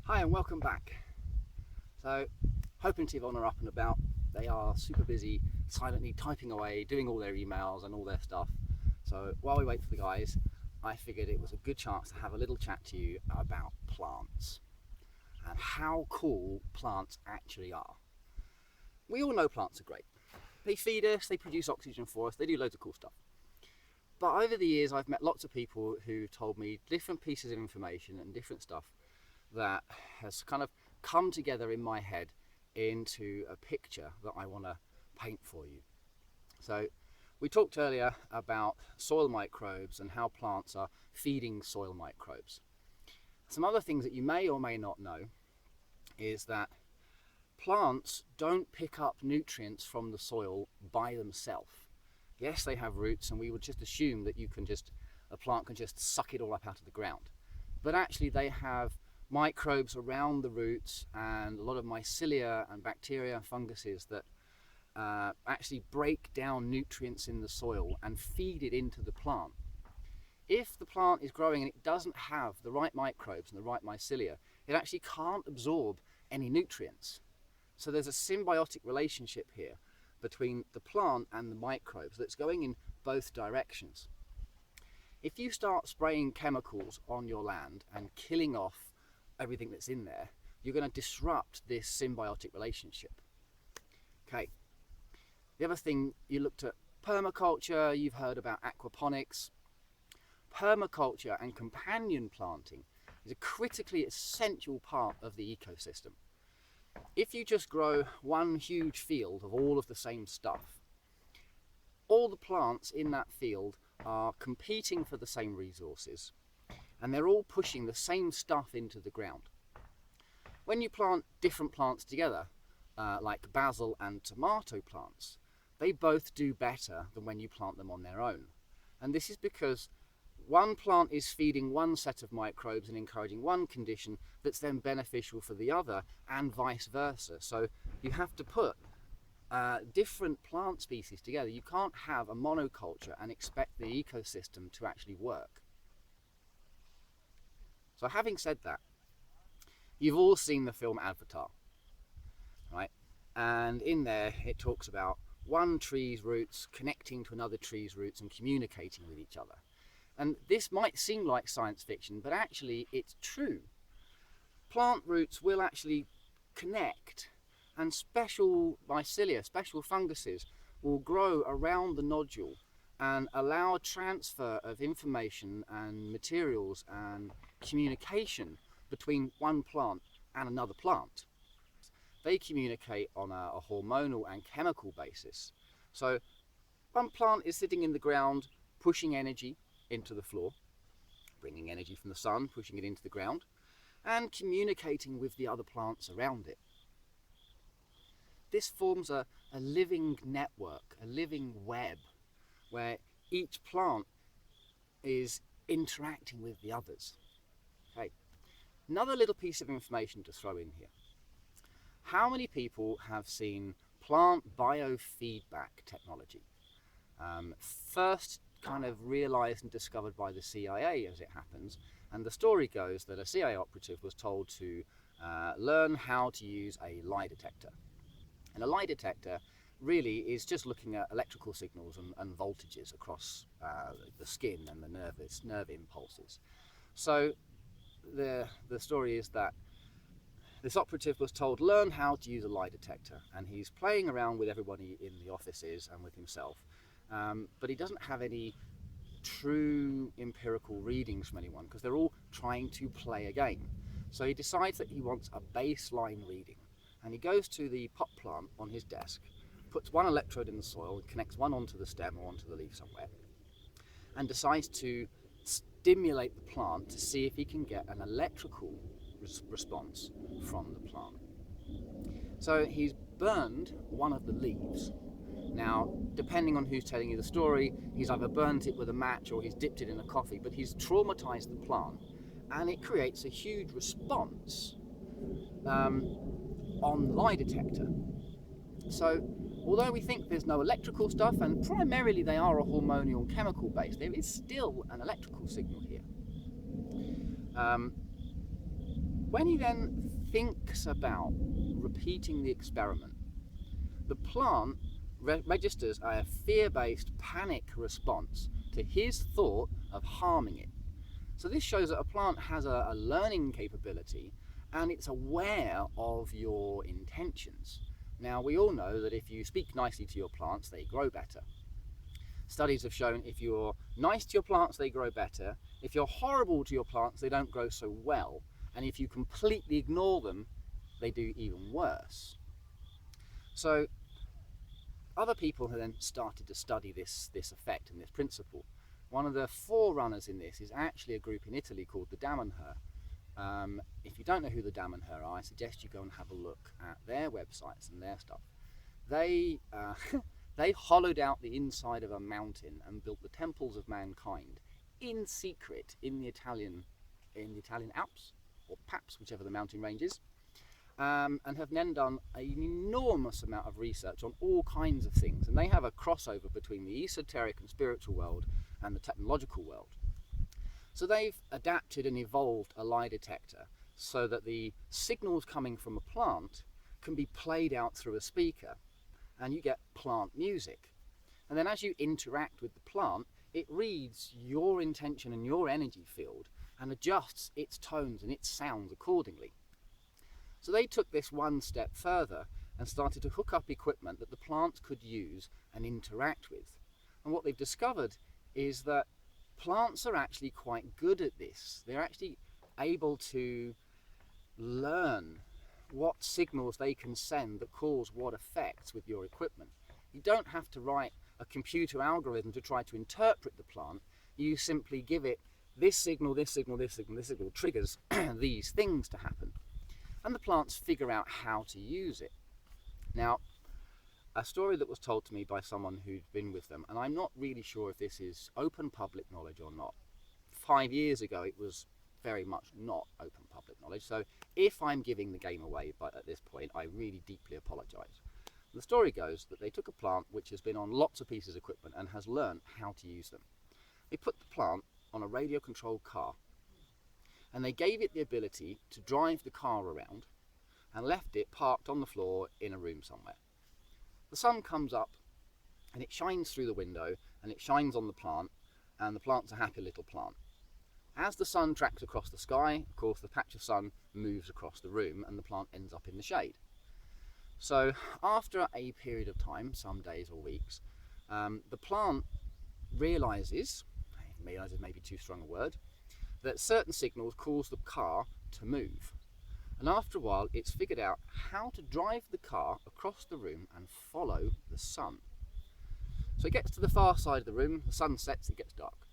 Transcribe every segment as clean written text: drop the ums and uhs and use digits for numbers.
Hi and welcome back. So, Hope and Tivon are up and about. They are super busy, silently typing away, doing all their emails and all their stuff. So while we wait for the guys, I figured it was a good chance to have a little chat to you about plants and how cool plants actually are. We all know plants are great. They feed us, they produce oxygen for us, they do loads of cool stuff. But over the years I've met lots of people who told me different pieces of information and different stuff that has kind of come together in my head into a picture that I want to paint for you. So we talked earlier about soil microbes and how plants are feeding soil microbes. Some other things that you may or may not know is that plants don't pick up nutrients from the soil by themselves. Yes, they have roots, and we would just assume that a plant can just suck it all up out of the ground. But actually they have microbes around the roots and a lot of mycelia and bacteria and funguses that actually break down nutrients in the soil and feed it into the plant. If the plant is growing and it doesn't have the right microbes and the right mycelia, it actually can't absorb any nutrients. So there's a symbiotic relationship here between the plant and the microbes that's going in both directions. If you start spraying chemicals on your land and killing off everything that's in there, you're going to disrupt this symbiotic relationship. Okay. The other thing, you looked at permaculture, you've heard about aquaponics. Permaculture and companion planting is a critically essential part of the ecosystem. If you just grow one huge field of all of the same stuff, all the plants in that field are competing for the same resources, and they're all pushing the same stuff into the ground. When you plant different plants together, like basil and tomato plants, they both do better than when you plant them on their own. And this is because one plant is feeding one set of microbes and encouraging one condition that's then beneficial for the other, and vice versa. So you have to put different plant species together. You can't have a monoculture and expect the ecosystem to actually work. So having said that, you've all seen the film Avatar, right? And in there it talks about one tree's roots connecting to another tree's roots and communicating with each other. And this might seem like science fiction, but actually it's true. Plant roots will actually connect, and special mycelia, special funguses, will grow around the nodule and allow a transfer of information and materials and communication between one plant and another plant. They communicate on a hormonal and chemical basis. So one plant is sitting in the ground, pushing energy into the floor, bringing energy from the sun, pushing it into the ground, and communicating with the other plants around it. This forms a living network, a living web, where each plant is interacting with the others. Okay. Another little piece of information to throw in here. How many people have seen plant biofeedback technology? First kind of realized and discovered by the CIA, as it happens, and the story goes that a CIA operative was told to learn how to use a lie detector. And a lie detector really is just looking at electrical signals and voltages across the skin and the nerve impulses. So the story is that this operative was told, learn how to use a lie detector, and he's playing around with everybody in the offices and with himself, but he doesn't have any true empirical readings from anyone because they're all trying to play a game. So he decides that he wants a baseline reading, and he goes to the pot plant on his desk, puts one electrode in the soil, connects one onto the stem or onto the leaf somewhere, and decides to stimulate the plant to see if he can get an electrical response from the plant. So he's burned one of the leaves. Now, depending on who's telling you the story, he's either burnt it with a match or he's dipped it in a coffee, but he's traumatized the plant, and it creates a huge response on the lie detector. So although we think there's no electrical stuff, and primarily they are a hormonal and chemical base, there is still an electrical signal here. When he then thinks about repeating the experiment, the plant registers a fear-based panic response to his thought of harming it. So this shows that a plant has a learning capability, and it's aware of your intentions. Now, we all know that if you speak nicely to your plants, they grow better. Studies have shown if you're nice to your plants, they grow better. If you're horrible to your plants, they don't grow so well. And if you completely ignore them, they do even worse. So other people have then started to study this effect and this principle. One of the forerunners in this is actually a group in Italy called the Damanhur. If you don't know who the Damanhur are, I suggest you go and have a look at their websites and their stuff. They they hollowed out the inside of a mountain and built the temples of mankind in secret in the Italian Alps, or Paps, whichever the mountain range is, and have then done an enormous amount of research on all kinds of things. And they have a crossover between the esoteric and spiritual world and the technological world. So they've adapted and evolved a lie detector so that the signals coming from a plant can be played out through a speaker, and you get plant music. And then as you interact with the plant, it reads your intention and your energy field and adjusts its tones and its sounds accordingly. So they took this one step further and started to hook up equipment that the plants could use and interact with. And what they've discovered is that plants are actually quite good at this. They're actually able to learn what signals they can send that cause what effects with your equipment. You don't have to write a computer algorithm to try to interpret the plant. You simply give it this signal, this signal, this signal, this signal triggers these things to happen. And the plants figure out how to use it. Now, a story that was told to me by someone who'd been with them, and I'm not really sure if this is open public knowledge or not. 5 years ago, it was very much not open public knowledge. So if I'm giving the game away at this point, I really deeply apologise. The story goes that they took a plant which has been on lots of pieces of equipment and has learned how to use them. They put the plant on a radio controlled car, and they gave it the ability to drive the car around and left it parked on the floor in a room somewhere. The sun comes up and it shines through the window and it shines on the plant, and the plant's a happy little plant. As the sun tracks across the sky, of course, the patch of sun moves across the room and the plant ends up in the shade. So after a period of time, some days or weeks, the plant realizes maybe too strong a word, that certain signals cause the car to move. And after a while, it's figured out how to drive the car across the room and follow the sun. So it gets to the far side of the room, the sun sets, it gets dark.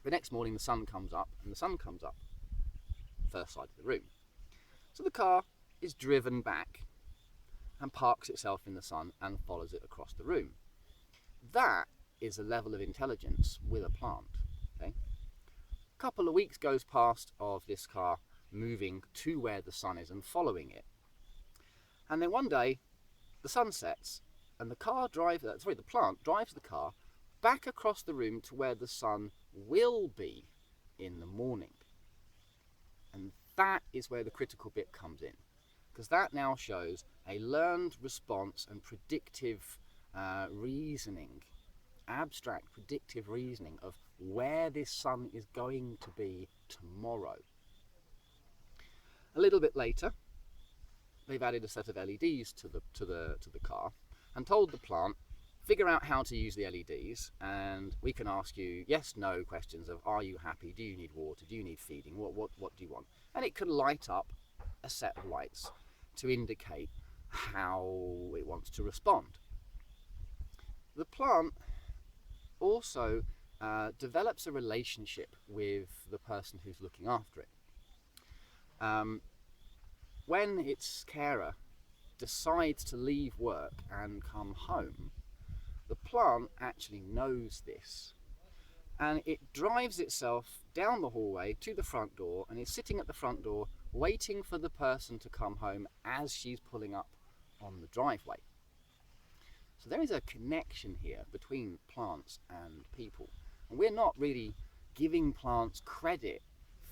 The next morning the sun comes up, and the sun comes up the first side of the room. So the car is driven back and parks itself in the sun and follows it across the room. That is a level of intelligence with a plant. Okay? A couple of weeks goes past of this car moving to where the sun is and following it. And then one day the sun sets and the plant drives the car back across the room to where the sun will be in the morning. And that is where the critical bit comes in, because that now shows a learned response and predictive reasoning, abstract predictive reasoning of where this sun is going to be tomorrow. A little bit later, they've added a set of LEDs to the car and told the plant, figure out how to use the LEDs, and we can ask you yes, no questions of are you happy, do you need water, do you need feeding, what do you want? And it can light up a set of lights to indicate how it wants to respond. The plant also develops a relationship with the person who's looking after it. When its carer decides to leave work and come home, the plant actually knows this, and it drives itself down the hallway to the front door and is sitting at the front door waiting for the person to come home as she's pulling up on the driveway. So there is a connection here between plants and people, and we're not really giving plants credit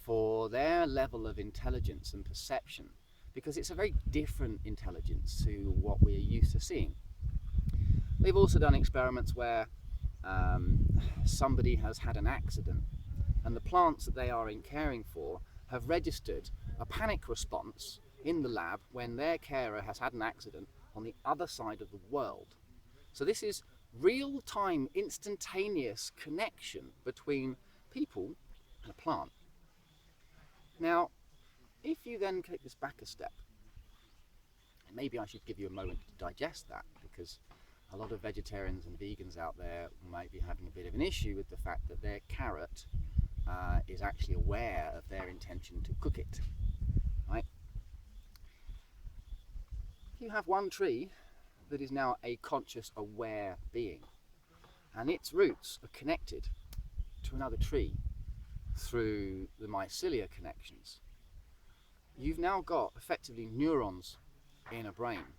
for their level of intelligence and perception, because it's a very different intelligence to what we're used to seeing. They've also done experiments where somebody has had an accident, and the plants that they are caring for have registered a panic response in the lab when their carer has had an accident on the other side of the world. So this is real-time, instantaneous connection between people and a plant. Now, if you then take this back a step, and maybe I should give you a moment to digest that, because a lot of vegetarians and vegans out there might be having a bit of an issue with the fact that their carrot is actually aware of their intention to cook it, right? You have one tree that is now a conscious, aware being, and its roots are connected to another tree through the mycelia connections. You've now got effectively neurons in a brain,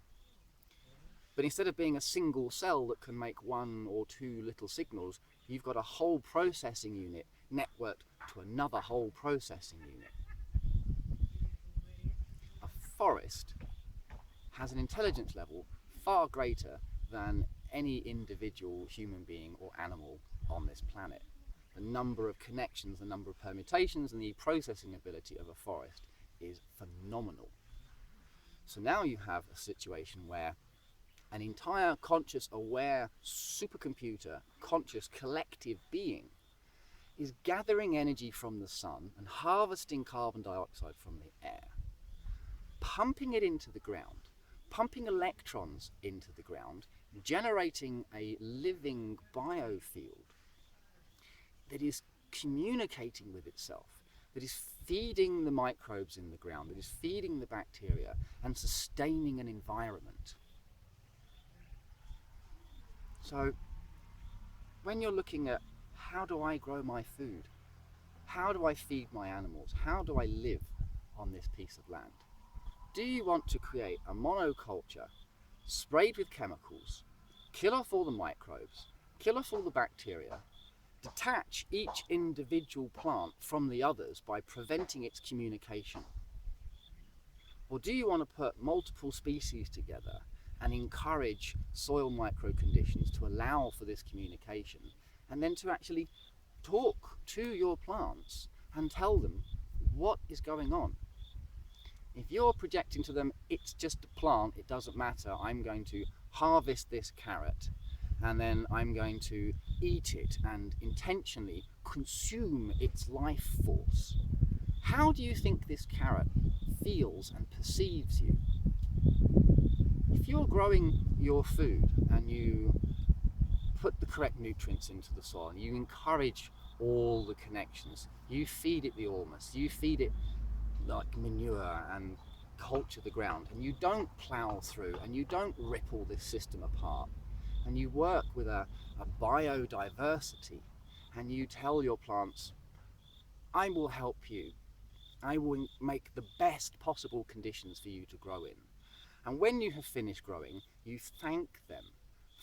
but instead of being a single cell that can make one or two little signals, you've got a whole processing unit networked to another whole processing unit. A forest has an intelligence level far greater than any individual human being or animal on this planet. The number of connections, the number of permutations, and the processing ability of a forest is phenomenal. So now you have a situation where an entire conscious, aware, supercomputer, conscious, collective being is gathering energy from the sun and harvesting carbon dioxide from the air, pumping it into the ground, pumping electrons into the ground, generating a living biofield that is communicating with itself, that is feeding the microbes in the ground, that is feeding the bacteria and sustaining an environment. So when you're looking at how do I grow my food, how do I feed my animals, how do I live on this piece of land, do you want to create a monoculture sprayed with chemicals, kill off all the microbes, kill off all the bacteria, detach each individual plant from the others by preventing its communication? Or do you want to put multiple species together and encourage soil micro conditions to allow for this communication, and then to actually talk to your plants and tell them what is going on? If you're projecting to them, it's just a plant, it doesn't matter, I'm going to harvest this carrot and then I'm going to eat it and intentionally consume its life force, how do you think this carrot feels and perceives you? If you're growing your food and you put the correct nutrients into the soil and you encourage all the connections, you feed it the Ormus, you feed it like manure and culture the ground, and you don't plough through and you don't rip all this system apart, and you work with a biodiversity, and you tell your plants, I will help you, I will make the best possible conditions for you to grow in. And when you have finished growing, you thank them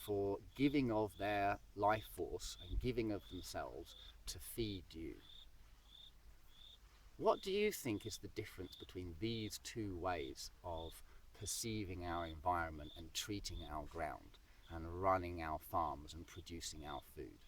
for giving of their life force and giving of themselves to feed you. What do you think is the difference between these two ways of perceiving our environment and treating our ground and running our farms and producing our food?